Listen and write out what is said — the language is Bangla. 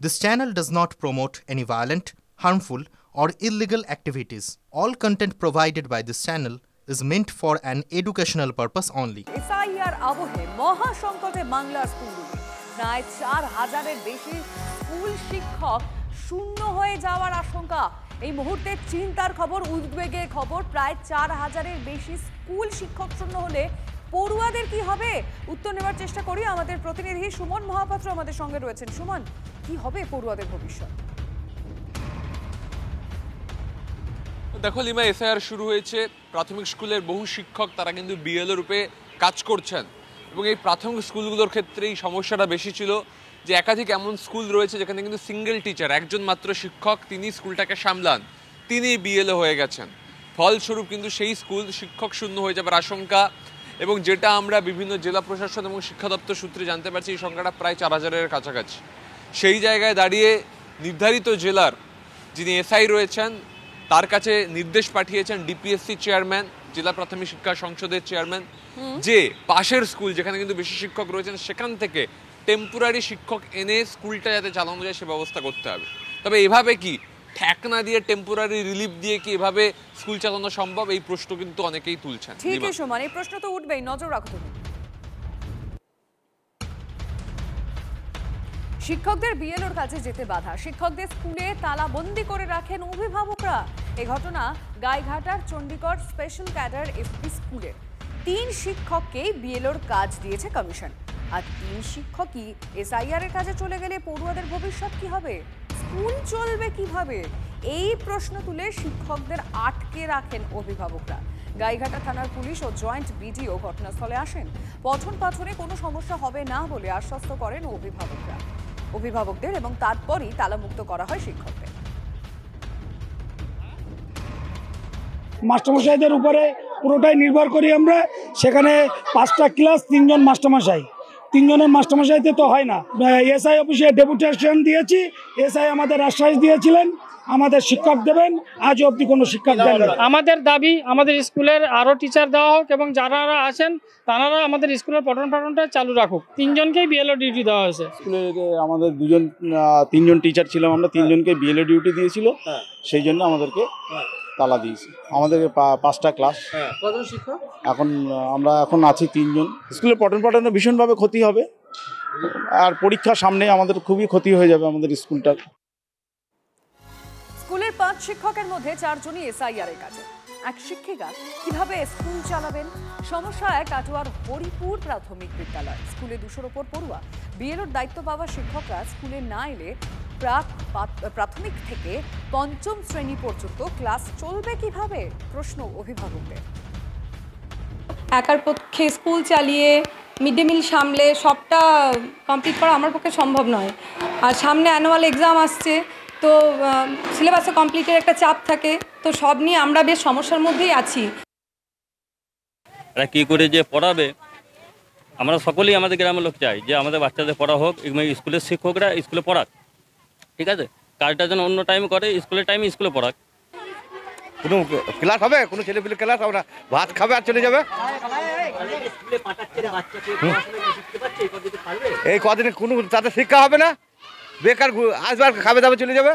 This channel does not promote any violent, harmful, or illegal activities. All content provided by this channel is meant for an educational purpose only. SIR আবহে মহা সংকটে বাংলার স্কুলগুলি। প্রায় 4000-এর বেশি স্কুল শিক্ষক শূন্য হয়ে যাওয়ার আশঙ্কা। এই মুহূর্তে চিন্তার খবর, উদ্বেগের খবর। প্রায় 4000-এর বেশি স্কুল শিক্ষক শূন্য হলে পড়ুয়াদের কি হবে? উত্তর নেওয়ার চেষ্টা করি। আমাদের প্রতিনিধি সুমন মহাপাত্র আমাদের সঙ্গে রয়েছেন। সুমন, কি হবে পড়ুয়াদের ভবিষ্যৎ? দেখো লিমা, এসআইআর শুরু হয়েছে। প্রাথমিক স্কুলের বহু শিক্ষক তারা কিন্তু বিএলও রূপে কাজ করছেন এবং এই প্রাথমিক স্কুলগুলোর ক্ষেত্রেই সমস্যাটা বেশি ছিল যে একাধিক এমন স্কুল রয়েছে যেখানে কিন্তু সিঙ্গেল টিচার, একজন মাত্র শিক্ষক, তিনি স্কুলটাকে সামলান, তিনি বিএলও হয়ে গেছেন। ফলস্বরূপ কিন্তু সেই স্কুল শিক্ষক শূন্য হয়ে যাবার আশঙ্কা এবং যেটা আমরা বিভিন্ন জেলা প্রশাসন এবং শিক্ষা দপ্তর সূত্রে জানতে পারছি এই সংখ্যাটা প্রায় 4000-এর কাছাকাছি। সেই জায়গায় দাঁড়িয়ে নির্ধারিত জেলার যিনি এসআই রয়েছেন তার কাছে নির্দেশ পাঠিয়েছেন ডিপিএসসি চেয়ারম্যান, জেলা প্রাথমিক শিক্ষা সংসদের চেয়ারম্যান, যে পাশের স্কুল যেখানে কিন্তু বেশি শিক্ষক রয়েছেন সেখান থেকে টেম্পোরারি শিক্ষক এনে স্কুলটা যাতে চালানো যায় সে ব্যবস্থা করতে হবে। তবে এভাবে কি ঠেকনা দিয়ে, টেম্পোরারি রিলিফ দিয়ে কি এভাবে স্কুল চালানো সম্ভব? এই প্রশ্ন কিন্তু অনেকেই তুলছেন। ঠিক আছে সুমন, এই প্রশ্ন তো উঠবেই, নজর রাখো তুমি। শিক্ষকদের বিএলওর কাজে যেতে বাধা, শিক্ষকদের স্কুলে তালাবন্দি করে রাখেন অভিভাবকরা। এই ঘটনা গাইঘাটার চণ্ডীগড় স্পেশাল ক্যাডার এফপি স্কুলের 3 শিক্ষককেই বিএলওর কাজ দিয়েছে কমিশন। আর 3 শিক্ষকই এসআইআর এর কাজে চলে গেলে পড়ুয়াদের ভবিষ্যৎ কি হবে? স্কুল চলবে কিভাবে? এই প্রশ্ন তুলে শিক্ষকদের আটকে রাখেন অভিভাবকরা। গাইঘাটা থানার পুলিশ ও জয়েন্ট বিডিও ঘটনাস্থলে আসেন। পঠন পাঠনে কোনো সমস্যা হবে না বলে আশ্বস্ত করেন অভিভাবকদের এবং তারপরই তালামুক্ত করা হয় শিক্ষকদের। মাস্টারমশাইদের উপরে পুরোটাই নির্ভর করি আমরা। সেখানে 5টা ক্লাস, 3 জন মাস্টারমশাই, 3 জনের মাস্টারমশাইতে তো হয় না। এসআই অফিসে ডেপুটেশন দিয়েছি, এসআই আমাদের আশ্বাস দিয়েছিলেন আমাদের শিক্ষক দেবেন, আজ অবধি কোনো শিক্ষক দেন না। আমাদের দাবি আমাদের স্কুলের আরও টিচার দেওয়া হোক এবং যারা আছেন তারা আমাদের স্কুলের পঠন পাঠনটা চালু রাখুক। 3 জনকেই বিএলও ডিউটি দেওয়া হয়েছে। স্কুলে আমাদের 3 জন টিচার ছিলাম আমরা, 3 জনকে বিএলও ডিউটি দিয়েছিল, সেই জন্য আমাদেরকে তালা দিয়েছে। আমাদেরকে 5টা ক্লাস। কতজন শিক্ষক? আমরা এখন আছি 3 জন। স্কুলের পঠন পাঠনে ভীষণভাবে ক্ষতি হবে আর পরীক্ষার সামনে আমাদের খুবই ক্ষতি হয়ে যাবে আমাদের স্কুলটা। স্কুলের 5 শিক্ষকের মধ্যে 4 জনই এসআইআর এর কাজে। এক শিক্ষিকা কিভাবে স্কুল চালাবেন? সমস্যায় কাটোয়ার হরিপুর প্রাথমিক বিদ্যালয়। স্কুলে 200-র ওপর পড়ুয়া। বিএলওর দায়িত্ব পাওয়া শিক্ষকরা স্কুলে না এলে প্রাথমিক থেকে 5ম শ্রেণী পর্যন্ত ক্লাস চলবে কিভাবে? প্রশ্ন অভিভাবকদের। একার পক্ষে স্কুল চালিয়ে মিড ডে মিল সামলে সবটা কমপ্লিট করা আমার পক্ষে সম্ভব নয়। আর সামনে অ্যানুয়াল এক্সাম আসছে, তো সিলেবাসে কমপ্লিটের একটা চাপ থাকে, তো সব নিয়ে আমরা বেশ সমস্যার মধ্যেই আছি। এরা কী করে যে পড়াবে, আমরা সকলেই আমাদের গ্রামের লোক চাই যে আমাদের বাচ্চাদের পড়া হোক, স্কুলের শিক্ষকরা স্কুলে পড়াক, ঠিক আছে? কাজটা যেন অন্য টাইমে করে, স্কুলের টাইমে স্কুলে পড়াক। কোনো ক্লাস হবে? কোনো ছেলেপিলে ক্লাস হবে না, ভাত খাবে আর চলে যাবে। এই কদিনে কোনো তাদের শিক্ষা হবে না, বেকার আসবে আর খাবে দাবে চলে যাবে।